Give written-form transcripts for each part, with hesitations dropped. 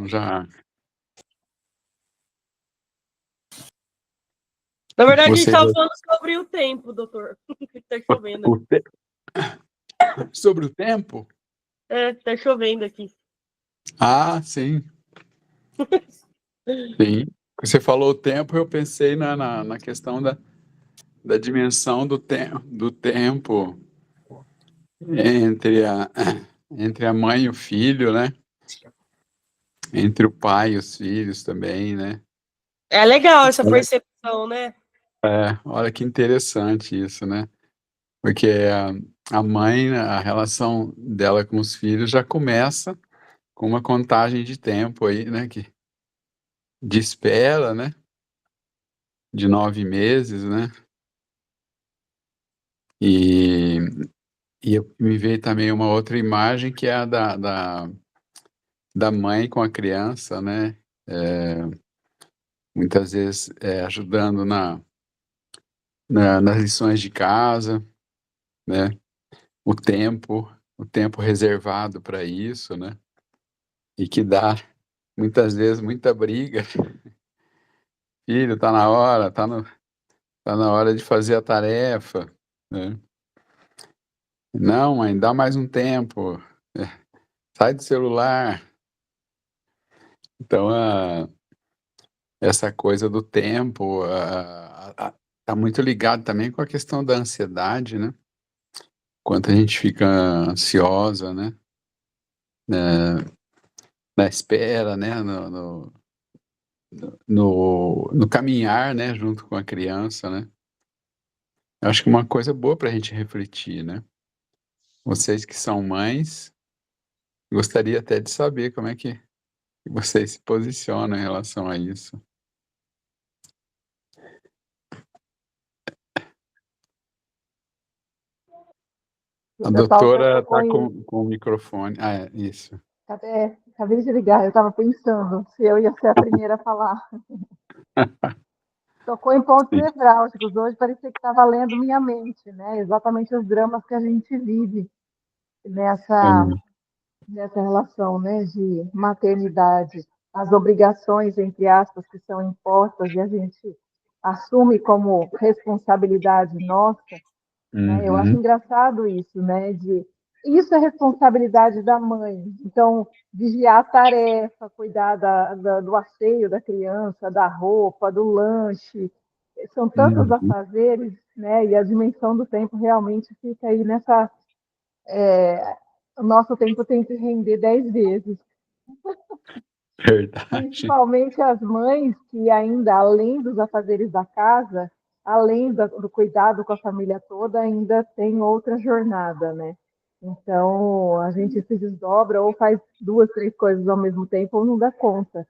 já Na verdade, a gente Você estava já- falando sobre o tempo, doutor. Tá chovendo. o te- sobre o tempo? Tá chovendo aqui. Ah, sim. Sim. Você falou o tempo, eu pensei na questão da dimensão do tempo entre entre a mãe e o filho, né? Entre o pai e os filhos também, né? É legal essa Olha, percepção, né? olha que interessante isso, né? Porque a mãe, né, a relação dela com os filhos já começa com uma contagem de tempo aí, né? De espera, né? De 9 meses, né? E, me veio também uma outra imagem que é a da mãe com a criança, né? Muitas vezes ajudando nas lições de casa, né? O tempo reservado para isso, né? E que dá muitas vezes muita briga. Filho, tá na hora, tá na hora de fazer a tarefa, né? Não, mãe, dá mais um tempo. Sai do celular. Então, essa coisa do tempo tá muito ligado também com a questão da ansiedade, né? Quanto a gente fica ansiosa, né? Na espera, né? No caminhar, né? Junto com a criança, né? Eu acho que uma coisa boa para a gente refletir, né? Vocês que são mães, gostaria até de saber como é que vocês se posicionam em relação a isso. O A pessoal já doutora tocou está em. com o microfone. Ah, isso. Acabei de ligar, eu estava pensando se eu ia ser a primeira a falar. Tocou em pontos Sim. nevrálgicos. Hoje parecia que estava lendo minha mente, né? Exatamente os dramas que a gente vive nessa, Hum, nessa relação, né, de maternidade, as obrigações, entre aspas, que são impostas e a gente assume como responsabilidade nossa, né? Eu acho uhum, engraçado isso, né? Isso é responsabilidade da mãe. Então, vigiar a tarefa, cuidar do asseio da criança, da roupa, do lanche, são tantos uhum. afazeres, né? E a dimensão do tempo realmente fica aí nessa. O nosso tempo tem que render 10 vezes. Verdade. Principalmente as mães que ainda, além dos afazeres da casa, além do cuidado com a família toda, ainda tem outra jornada, né? Então, a gente se desdobra ou faz duas, três coisas ao mesmo tempo ou não dá conta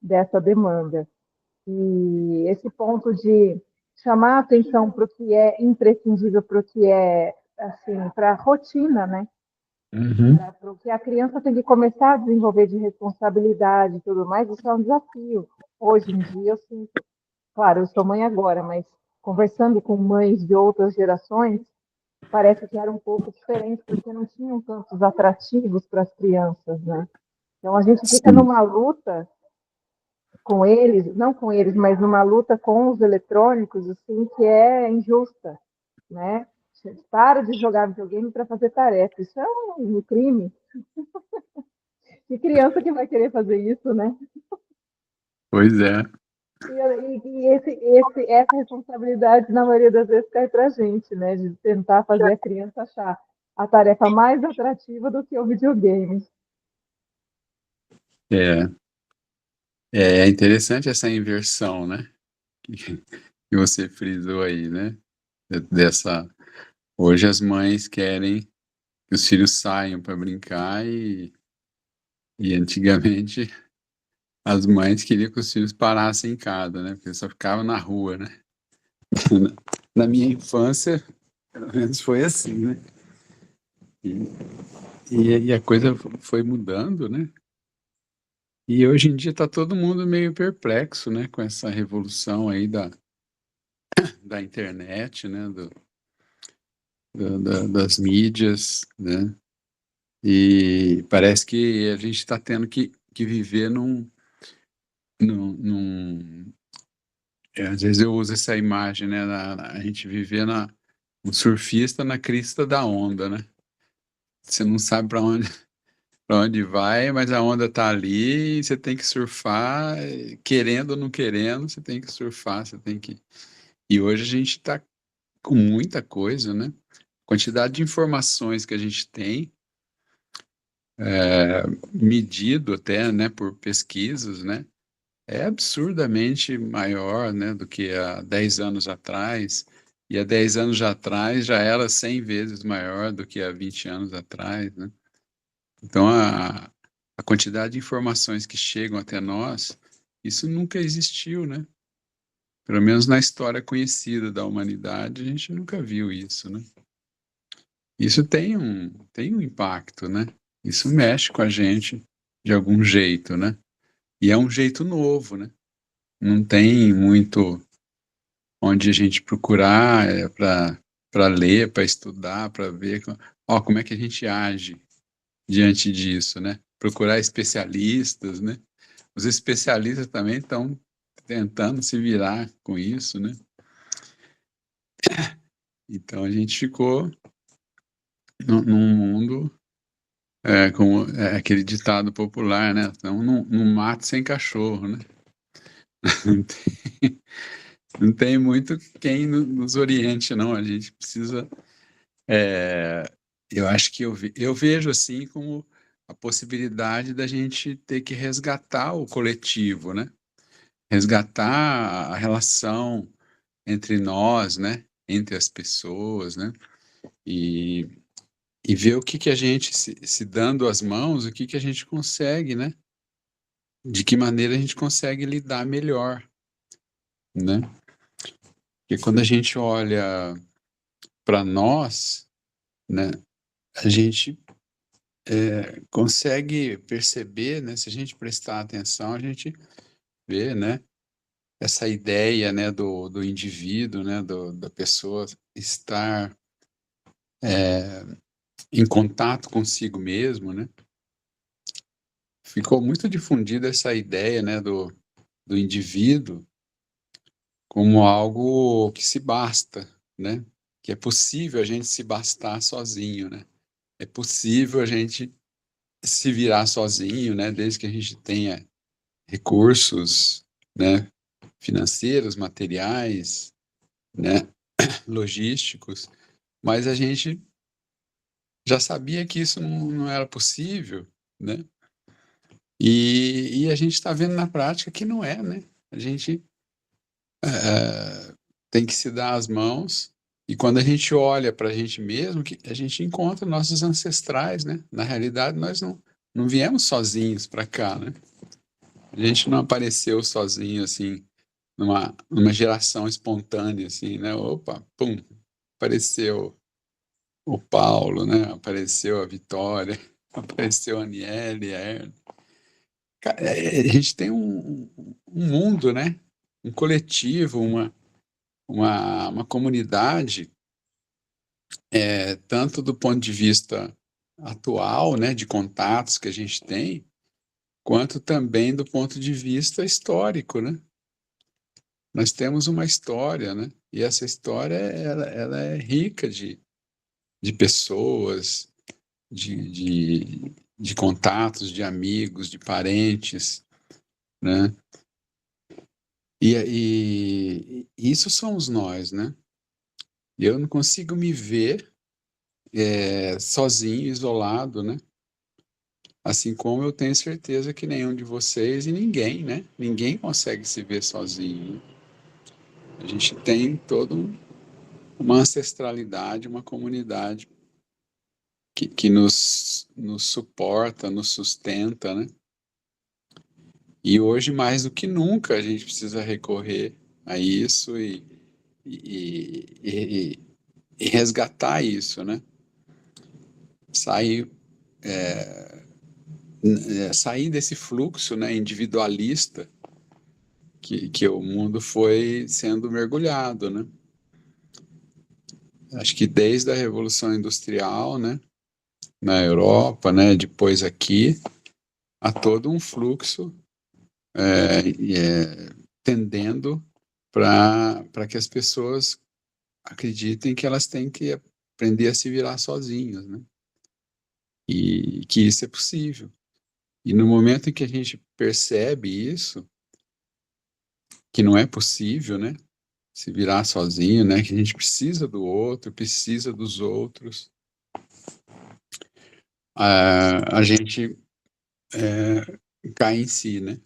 dessa demanda. E esse ponto de chamar a atenção para o que é imprescindível, para o que é, assim, para a rotina, né? Uhum. Porque a criança tem que começar a desenvolver de responsabilidade e tudo mais, isso é um desafio. Hoje em dia, eu sinto, claro, eu sou mãe agora, mas conversando com mães de outras gerações, parece que era um pouco diferente, porque não tinham tantos atrativos para as crianças, né? Então a gente fica Sim. numa luta com eles, não com eles, mas numa luta com os eletrônicos, assim, que é injusta, né? Para de jogar videogame para fazer tarefa. Isso é um crime. Que criança que vai querer fazer isso, né? Pois é. Essa responsabilidade, na maioria das vezes, cai para a gente, né? De tentar fazer a criança achar a tarefa mais atrativa do que o videogame. É, é interessante essa inversão, né? Que você frisou aí, né? Dessa. Hoje as mães querem que os filhos saiam para brincar e antigamente as mães queriam que os filhos parassem em casa, né? Porque só ficava na rua, né? Na minha infância, pelo menos foi assim, né? E, e a coisa foi mudando, né? E hoje em dia está todo mundo meio perplexo, né? Com essa revolução aí da internet, né? Das mídias, né? E parece que a gente está tendo que que viver às vezes eu uso essa imagem, né? A gente viver um surfista na crista da onda, né? Você não sabe para onde vai, mas a onda tá ali e você tem que surfar, querendo ou não querendo, você tem que surfar, você tem que. E hoje a gente está com muita coisa, né? Quantidade de informações que a gente tem, medido até, né, por pesquisas, né? É absurdamente maior, né, do que há 10 anos atrás, e há 10 anos atrás já era 100 vezes maior do que há 20 anos atrás, né? Então, a quantidade de informações que chegam até nós, isso nunca existiu, né? Pelo menos na história conhecida da humanidade, a gente nunca viu isso, né? Isso tem um impacto, né? Isso mexe com a gente de algum jeito, né? E é um jeito novo, né? Não tem muito onde a gente procurar para ler, para estudar, para ver como é que a gente age diante disso, né? Procurar especialistas, né? Os especialistas também estão tentando se virar com isso, né? Então a gente ficou num mundo, como aquele ditado popular, né? Então, num mato sem cachorro, né? Não tem, não tem muito quem nos oriente, não. A gente precisa. Eu acho que eu vejo assim como a possibilidade da gente ter que resgatar o coletivo, né? Resgatar a relação entre nós, né? Entre as pessoas, né? E, e ver o que a gente, se dando as mãos, o que a gente consegue, né? De que maneira a gente consegue lidar melhor, né? Porque quando a gente olha para nós, né? A gente consegue perceber, né? Se a gente prestar atenção, a gente vê, né? Essa ideia, né? Do indivíduo, né? Da pessoa estar em contato consigo mesmo, né? Ficou muito difundida essa ideia, né? Do indivíduo como algo que se basta, né? Que é possível a gente se bastar sozinho, né? É possível a gente se virar sozinho, né? Desde que a gente tenha recursos, né? Financeiros, materiais, né? Logísticos, mas a gente já sabia que isso não era possível, né? E a gente está vendo na prática que não é, né? A gente tem que se dar as mãos, e quando a gente olha para a gente mesmo, que a gente encontra nossos ancestrais, né? Na realidade, nós não viemos sozinhos para cá, né? A gente não apareceu sozinho, assim, numa geração espontânea, assim, né? Opa, pum, apareceu o Paulo, né? Apareceu a Vitória, apareceu a Aniele, a Erna. A gente tem um mundo, né? Um coletivo, uma comunidade, tanto do ponto de vista atual, né? De contatos que a gente tem, quanto também do ponto de vista histórico, né? Nós temos uma história, né? E essa história, ela é rica de pessoas, de contatos, de amigos, de parentes, né? E isso somos nós, né? Eu não consigo me ver sozinho, isolado, né? Assim como eu tenho certeza que nenhum de vocês e ninguém, né? Ninguém consegue se ver sozinho, né? A gente tem toda uma ancestralidade, uma comunidade que nos suporta, nos sustenta, né? E hoje, mais do que nunca, a gente precisa recorrer a isso e, e- e resgatar isso, né? Sair, sair desse fluxo, né, individualista que o mundo foi sendo mergulhado, né? Acho que desde a Revolução Industrial, né, na Europa, né, depois aqui, há todo um fluxo tendendo para que as pessoas acreditem que elas têm que aprender a se virar sozinhas, né? E que isso é possível. E no momento em que a gente percebe isso, que não é possível, né? Se virar sozinho, né? Que a gente precisa do outro, precisa dos outros. A gente cai em si, né?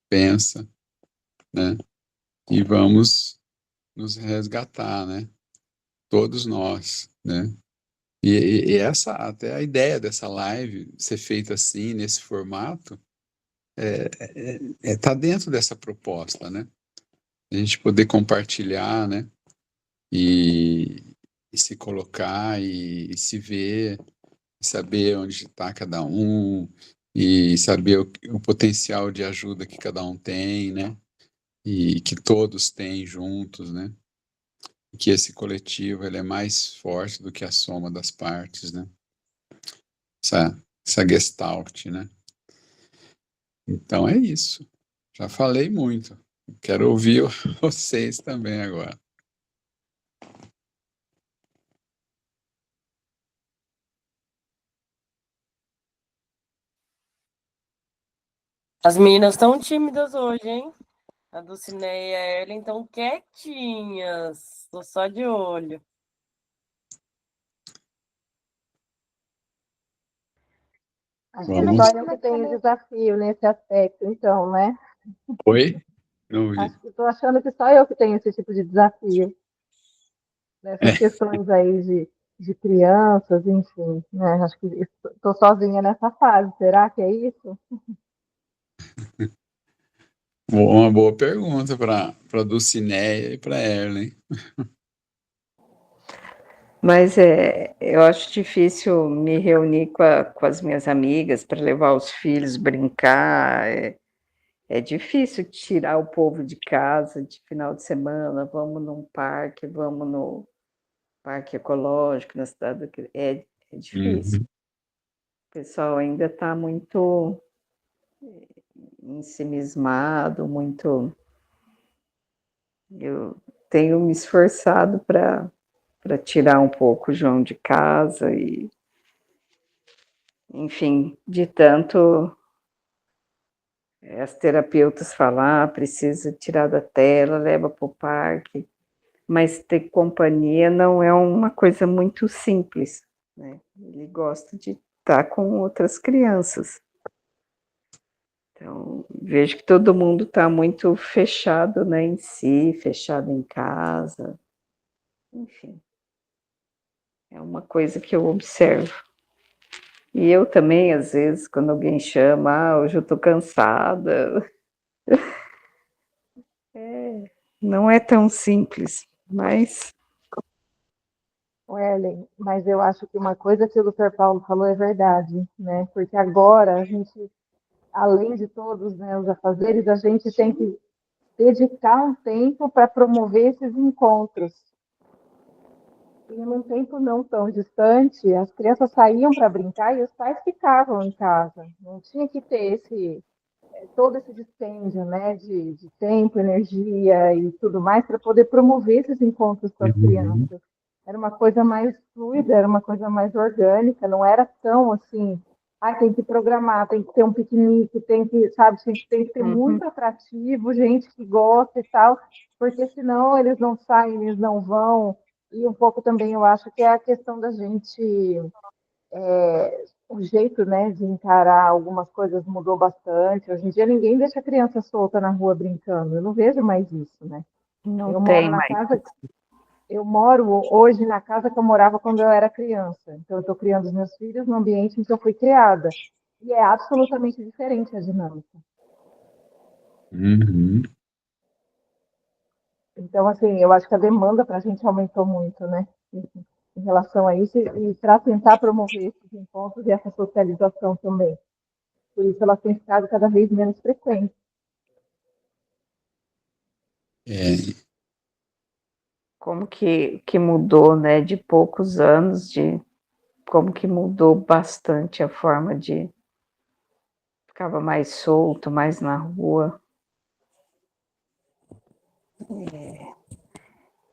Pensa, né? E vamos nos resgatar, né? Todos nós, né? E essa, até a ideia dessa live ser feita assim, nesse formato, tá dentro dessa proposta, né? A gente poder compartilhar, né? E, e se colocar e se ver, saber onde está cada um, e saber o potencial de ajuda que cada um tem, né? E que todos têm juntos, né? Que esse coletivo ele é mais forte do que a soma das partes, né? Essa gestalt, né? Então é isso. Já falei muito. Quero ouvir vocês também agora. As meninas estão tímidas hoje, hein? A Dulcineia e a Ellen estão quietinhas. Estou só de olho. Acho que só eu que tenho desafio nesse aspecto, então, né? Oi? Não ouvi. Estou achando que só eu que tenho esse tipo de desafio. Nessas questões aí de crianças, enfim, né? Acho que estou sozinha nessa fase. Será que é isso? Uma boa pergunta para a Dulcineia e para a Erlen. Mas eu acho difícil me reunir com as minhas amigas para levar os filhos brincar. É difícil tirar o povo de casa de final de semana. Vamos num parque, vamos no parque ecológico na cidade. É difícil. Uhum. O pessoal ainda está muito ensimismado, muito. Eu tenho me esforçado para tirar um pouco o João de casa e, enfim, de tanto as terapeutas falar, precisa tirar da tela, leva para o parque, mas ter companhia não é uma coisa muito simples, né? Ele gosta de estar com outras crianças. Então, vejo que todo mundo está muito fechado, né, em si, fechado em casa. Enfim, é uma coisa que eu observo. E eu também, às vezes, quando alguém chama, hoje eu estou cansada. Não é tão simples, mas... Ellen, mas eu acho que uma coisa que o Dr. Paulo falou é verdade, né? Porque agora a gente, além de todos, né, os afazeres, a gente tem que dedicar um tempo para promover esses encontros. E num tempo não tão distante, as crianças saíam para brincar e os pais ficavam em casa. Não tinha que ter todo esse dispêndio, né, de tempo, energia e tudo mais para poder promover esses encontros com as Uhum. crianças. Era uma coisa mais fluida, era uma coisa mais orgânica, não era tão assim, tem que programar, tem que ter um piquenique, tem que, sabe, tem que ter muito atrativo, gente que gosta e tal, porque senão eles não saem, eles não vão. E um pouco também eu acho que é a questão da gente o jeito, né, de encarar algumas coisas mudou bastante. Hoje em dia ninguém deixa a criança solta na rua brincando. Eu não vejo mais isso, né? Não Eu moro tem na mais. casa, eu moro hoje na casa que eu morava quando eu era criança. Então eu estou criando os meus filhos no ambiente em que eu fui criada. E é absolutamente diferente a dinâmica. Uhum. Então, assim, eu acho que a demanda para a gente aumentou muito, né? Em relação a isso, e para tentar promover esses encontros e essa socialização também. Por isso elas têm ficado cada vez menos frequentes. Como que mudou, né, de poucos anos, como que mudou bastante a forma de ficava mais solto, mais na rua.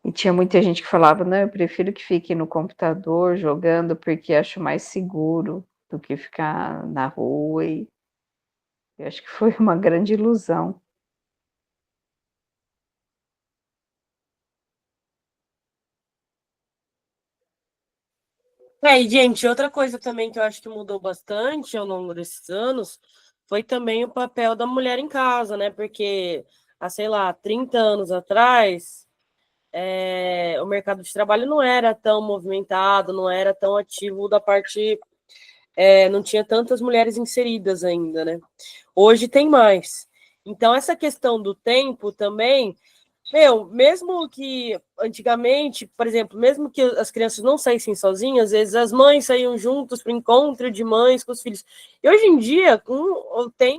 E tinha muita gente que falava, não, eu prefiro que fique no computador jogando porque acho mais seguro do que ficar na rua. E eu acho que foi uma grande ilusão. E, gente, outra coisa também que eu acho que mudou bastante ao longo desses anos foi também o papel da mulher em casa, né? Porque, sei lá, 30 anos atrás, o mercado de trabalho não era tão movimentado, não era tão ativo da parte. Não tinha tantas mulheres inseridas ainda, né? Hoje tem mais. Então, essa questão do tempo também. Mesmo que antigamente, por exemplo, mesmo que as crianças não saíssem sozinhas, às vezes as mães saíam juntas para o encontro de mães com os filhos. E hoje em dia, tem